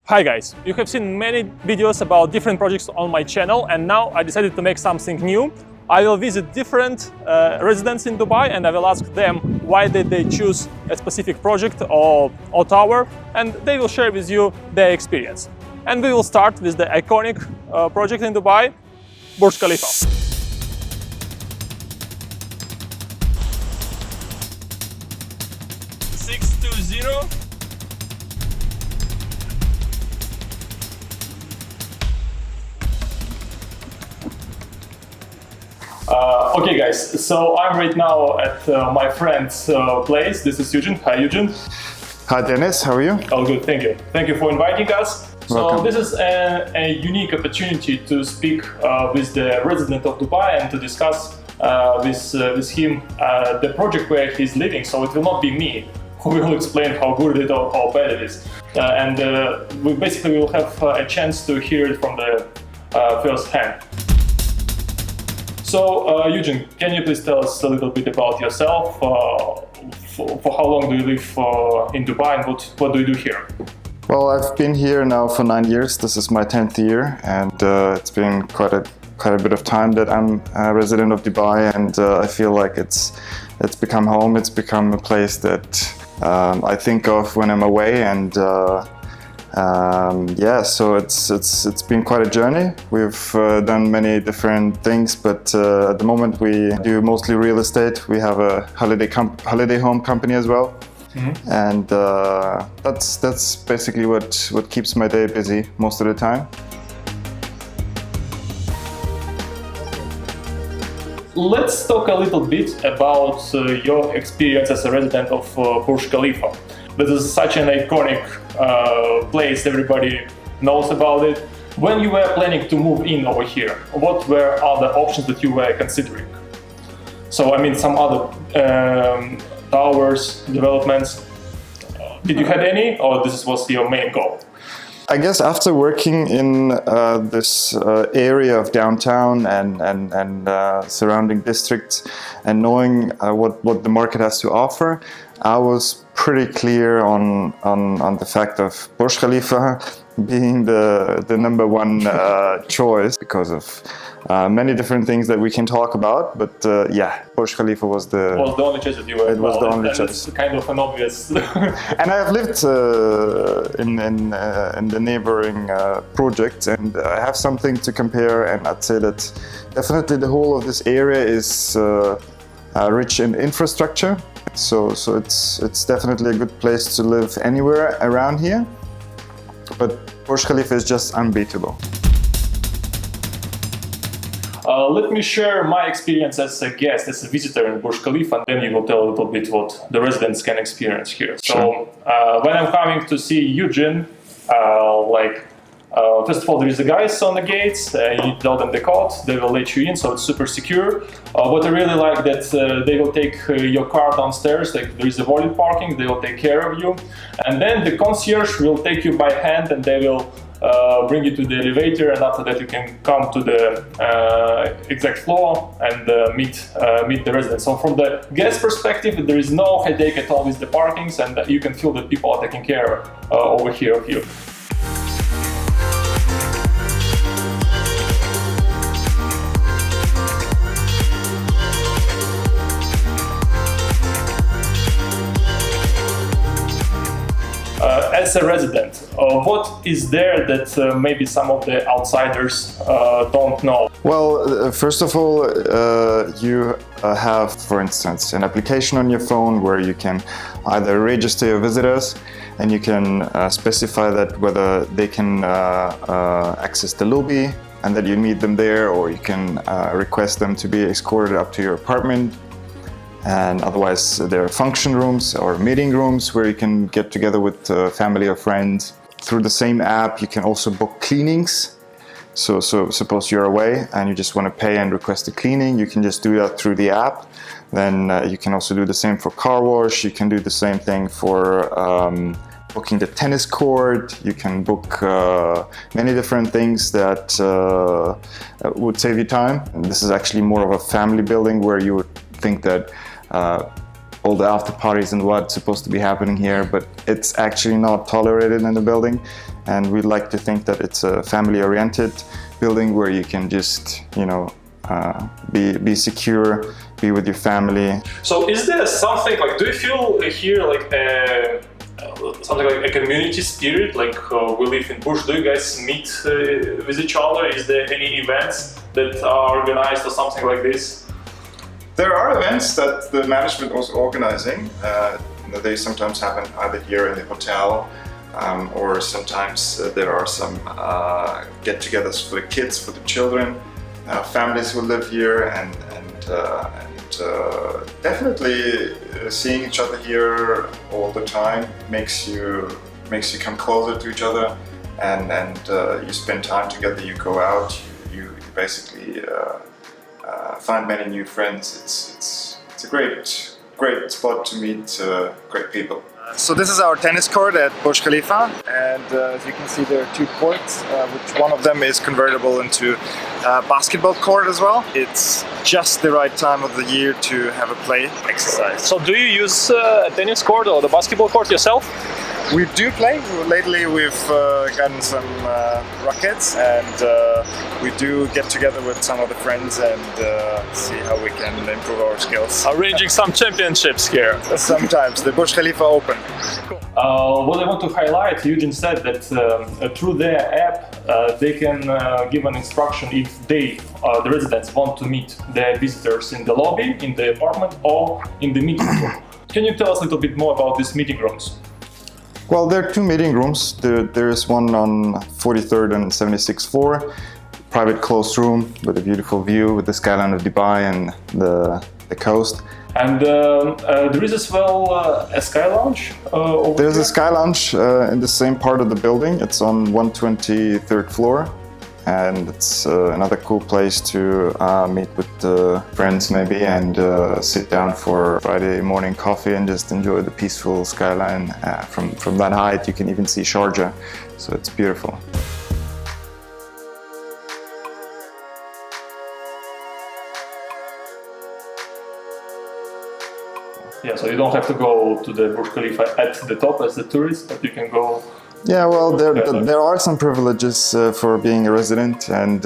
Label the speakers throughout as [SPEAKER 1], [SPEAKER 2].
[SPEAKER 1] Hi guys, you have seen many videos about different projects on my channel, and now I decided to make something new. I will visit different residents in Dubai and I will ask them why did they choose a specific project or tower, and they will share with you their experience. And we will start with the iconic project in Dubai, Burj Khalifa. Okay guys, so I'm right now at my friend's place. This is Eugene. Hi Eugene.
[SPEAKER 2] Hi Dennis, how are you?
[SPEAKER 1] All good, thank you. Thank you for inviting us.
[SPEAKER 2] Welcome.
[SPEAKER 1] So this is a unique opportunity to speak with the resident of Dubai and to discuss with him the project where he's living. So it will not be me who will explain how good it or how bad it is. We basically will have a chance to hear it from the first hand. So, Eugene, can you please tell us a little bit about yourself? For how long do you live in Dubai, and what do you do here?
[SPEAKER 2] Well, I've been here now for 9 years. This is my 10th year, and it's been quite a bit of time that I'm a resident of Dubai, and I feel like it's become home. It's become a place that I think of when I'm away, and yeah, so it's been quite a journey. We've done many different things, but at the moment we do mostly real estate. We have a holiday home company as well, and that's basically what keeps my day busy most of the time.
[SPEAKER 1] Let's talk a little bit about your experience as a resident of Burj Khalifa. This is such an iconic place, everybody knows about it. When you were planning to move in over here, what were other options that you were considering? So, I mean, some other towers, developments, did you have any, or this was your main goal?
[SPEAKER 2] I guess after working in this area of downtown and surrounding districts and knowing what the market has to offer, I was pretty clear on the fact of Burj Khalifa being the number one choice because of many different things that we can talk about, but yeah, Burj Khalifa was the
[SPEAKER 1] only choice that you were.
[SPEAKER 2] It was the only choice.
[SPEAKER 1] It's kind of an obvious.
[SPEAKER 2] And I've lived in the neighboring projects, and I have something to compare. And I'd say that definitely the whole of this area is rich in infrastructure. So it's definitely a good place to live anywhere around here. But Burj Khalifa is just unbeatable.
[SPEAKER 1] Let me share my experience as a guest, as a visitor in Burj Khalifa, and then you will tell a little bit what the residents can experience here.
[SPEAKER 2] Sure.
[SPEAKER 1] So, when I'm coming to see Eugene, first of all, there is the guys on the gates. You tell them the code, they will let you in, so it's super secure. But I really like that they will take your car downstairs. Like, there is a valet parking, they will take care of you, and then the concierge will take you by hand and they will bring you to the elevator, and after that you can come to the exact floor and meet the residents. So from the guest perspective, there is no headache at all with the parkings, and you can feel that people are taking care over here of you. As a resident, what is there that maybe some of the outsiders don't know?
[SPEAKER 2] Well, first of all, you have, for instance, an application on your phone where you can either register your visitors, and you can specify that whether they can access the lobby and that you meet them there, or you can request them to be escorted up to your apartment. And otherwise, there are function rooms or meeting rooms where you can get together with family or friends. Through the same app, you can also book cleanings. So suppose you're away and you just want to pay and request a cleaning, you can just do that through the app. Then you can also do the same for car wash. You can do the same thing for booking the tennis court. You can book many different things that would save you time. And this is actually more of a family building where you would think that all the after parties and what's supposed to be happening here, but it's actually not tolerated in the building. and we like to think that it's a family-oriented building where you can just, be secure, be with your family.
[SPEAKER 1] So is there something like, do you feel here like something like a community spirit, like we live in Burj, do you guys meet with each other? Is there any events that are organized or something like this?
[SPEAKER 2] There are events that the management was organizing. They sometimes happen either here in the hotel, or sometimes there are some get-togethers for the kids, for the children, families who live here, and definitely seeing each other here all the time makes you come closer to each other, and you spend time together. You go out, you basically find many new friends. It's a great spot to meet great people. So this is our tennis court at Burj Khalifa, and as you can see there are 2 courts, which one of them is convertible into a basketball court as well. It's just the right time of the year to have a play exercise.
[SPEAKER 1] So do you use a tennis court or the basketball court yourself?
[SPEAKER 2] We do play. Lately we've gotten some rackets, and we do get together with some of the friends and see how we can improve our skills.
[SPEAKER 1] Arranging some championships here.
[SPEAKER 2] Sometimes, the Burj Khalifa Open.
[SPEAKER 1] Cool. What I want to highlight, Eugene said that through their app they can give an instruction if they, the residents, want to meet their visitors in the lobby, in the apartment, or in the meeting room. Can you tell us a little bit more about these meeting rooms?
[SPEAKER 2] Well, there are 2 meeting rooms. There is one on 43rd and 76th floor, private closed room with a beautiful view with the skyline of Dubai and the coast.
[SPEAKER 1] And there is as well a sky lounge over
[SPEAKER 2] There's
[SPEAKER 1] here.
[SPEAKER 2] a sky lounge in the same part of the building. It's on 123rd floor, and it's another cool place to meet with friends maybe, and sit down for Friday morning coffee and just enjoy the peaceful skyline. From that height you can even see Sharjah, so it's beautiful.
[SPEAKER 1] Yeah, so you don't have to go to the Burj Khalifa at the top as a tourist, but you can go.
[SPEAKER 2] Yeah, well, there are some privileges for being a resident, and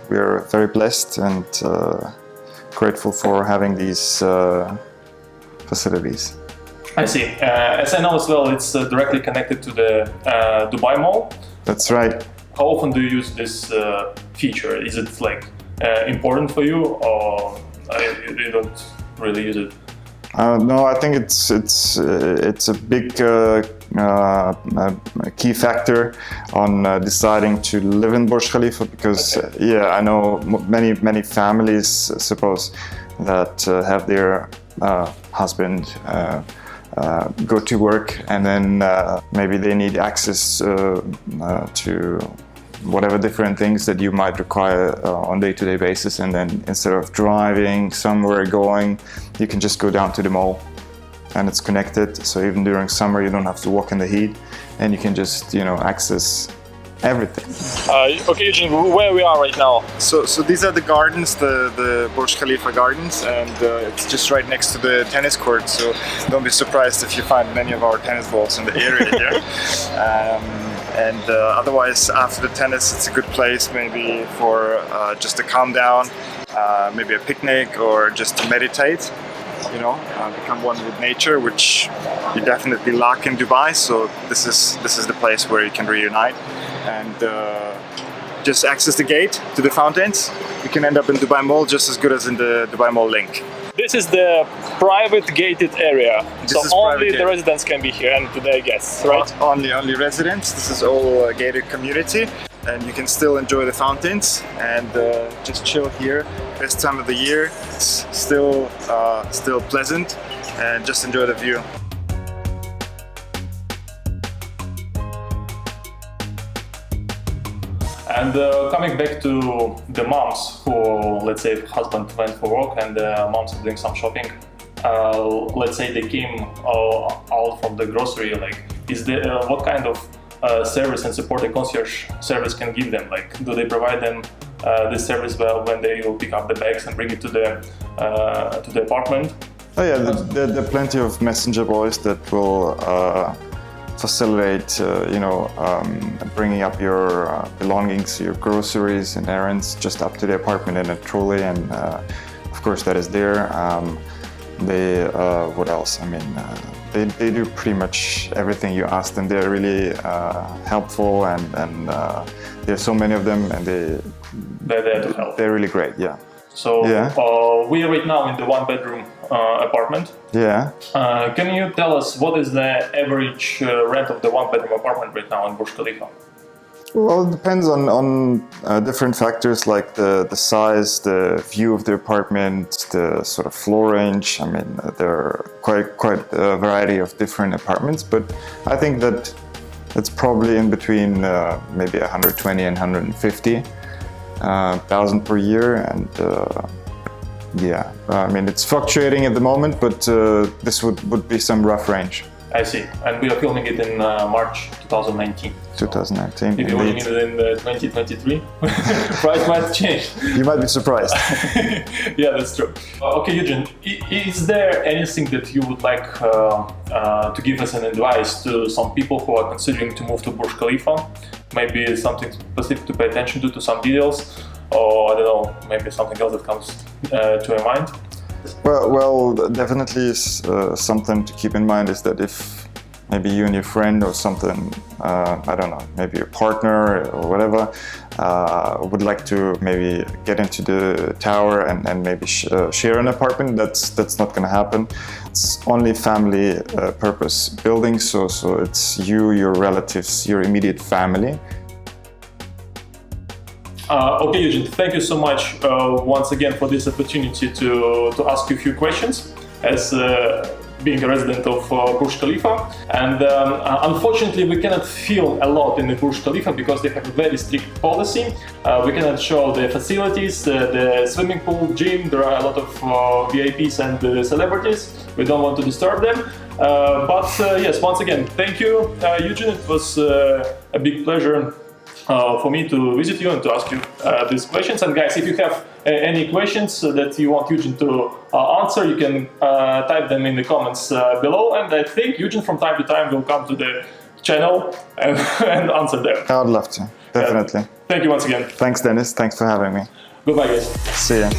[SPEAKER 2] we are very blessed and grateful for having these facilities.
[SPEAKER 1] I see. As I know as well, it's directly connected to the Dubai Mall.
[SPEAKER 2] That's right.
[SPEAKER 1] How often do you use this feature? Is it like important for you, or you don't really use it?
[SPEAKER 2] No, I think it's a big key factor on deciding to live in Burj Khalifa, because I know many families suppose that have their husband go to work, and then maybe they need access to whatever different things that you might require on day-to-day basis, and then instead of driving somewhere you can just go down to the mall, and it's connected, so even during summer you don't have to walk in the heat, and you can just access everything.
[SPEAKER 1] Okay, Eugene, where we are right now?
[SPEAKER 2] So these are the gardens, the Burj Khalifa gardens, and it's just right next to the tennis court, so don't be surprised if you find many of our tennis balls in the area here. And otherwise, after the tennis, it's a good place maybe for just to calm down, maybe a picnic, or just to meditate, become one with nature, which you definitely lack in Dubai. So this is the place where you can reunite and just access the gate to the fountains. You can end up in Dubai Mall just as good as in the Dubai Mall link.
[SPEAKER 1] This is the private gated area, so only the residents can be here and their guests, right?
[SPEAKER 2] Only residents. This is all a gated community, and you can still enjoy the fountains and just chill here. Best time of the year. It's still pleasant, and just enjoy the view.
[SPEAKER 1] And coming back to the moms who, let's say, husband went for work and the moms are doing some shopping. Let's say they came out from the grocery. Like, is there what kind of service and support the concierge service can give them? Like, do they provide them this service when they will pick up the bags and bring it to the apartment?
[SPEAKER 2] Oh yeah, there are plenty of messenger boys that will facilitate, bringing up your belongings, your groceries and errands just up to the apartment in a trolley, and of course that is there. What else? I mean, they do pretty much everything you ask them. They're really helpful, and there's so many of them, and
[SPEAKER 1] They're there to help.
[SPEAKER 2] they're really great. Yeah.
[SPEAKER 1] So we are right now in the one-bedroom apartment.
[SPEAKER 2] Yeah.
[SPEAKER 1] Can you tell us what is the average rent of the one-bedroom apartment right now in Burj Khalifa?
[SPEAKER 2] Well, it depends on different factors like the size, the view of the apartment, the sort of floor range. I mean, there are quite a variety of different apartments, but I think that it's probably in between maybe 120 and 150,000 per year, and I mean, it's fluctuating at the moment, but this would be some rough range.
[SPEAKER 1] I see. And we are filming it in March 2019.
[SPEAKER 2] 2019.
[SPEAKER 1] If you're watching it in 2023, price might change.
[SPEAKER 2] You might be surprised.
[SPEAKER 1] Yeah, that's true. Okay, Eugene, is there anything that you would like to give us an advice to some people who are considering to move to Burj Khalifa? Maybe something specific to pay attention to some details, or I don't know, maybe something else that comes to your mind?
[SPEAKER 2] Well, definitely something to keep in mind is that if maybe you and your friend or something, I don't know, maybe your partner or whatever, would like to maybe get into the tower and maybe share an apartment, that's not going to happen. It's only family purpose building, so it's you, your relatives, your immediate family.
[SPEAKER 1] Okay, Eugene, thank you so much once again for this opportunity to ask you a few questions as being a resident of Burj Khalifa. And unfortunately, we cannot film a lot in the Burj Khalifa because they have a very strict policy. We cannot show the facilities, the swimming pool, gym. There are a lot of VIPs and celebrities. We don't want to disturb them. But yes, once again, thank you, Eugene. It was a big pleasure for me to visit you and to ask you these questions. And guys, if you have any questions that you want Eugene to answer, you can type them in the comments below, and I think Eugene from time to time will come to the channel and answer them.
[SPEAKER 2] I would love to, definitely.
[SPEAKER 1] Thank you once again.
[SPEAKER 2] Thanks, Dennis. Thanks for having me.
[SPEAKER 1] Goodbye, guys.
[SPEAKER 2] See ya.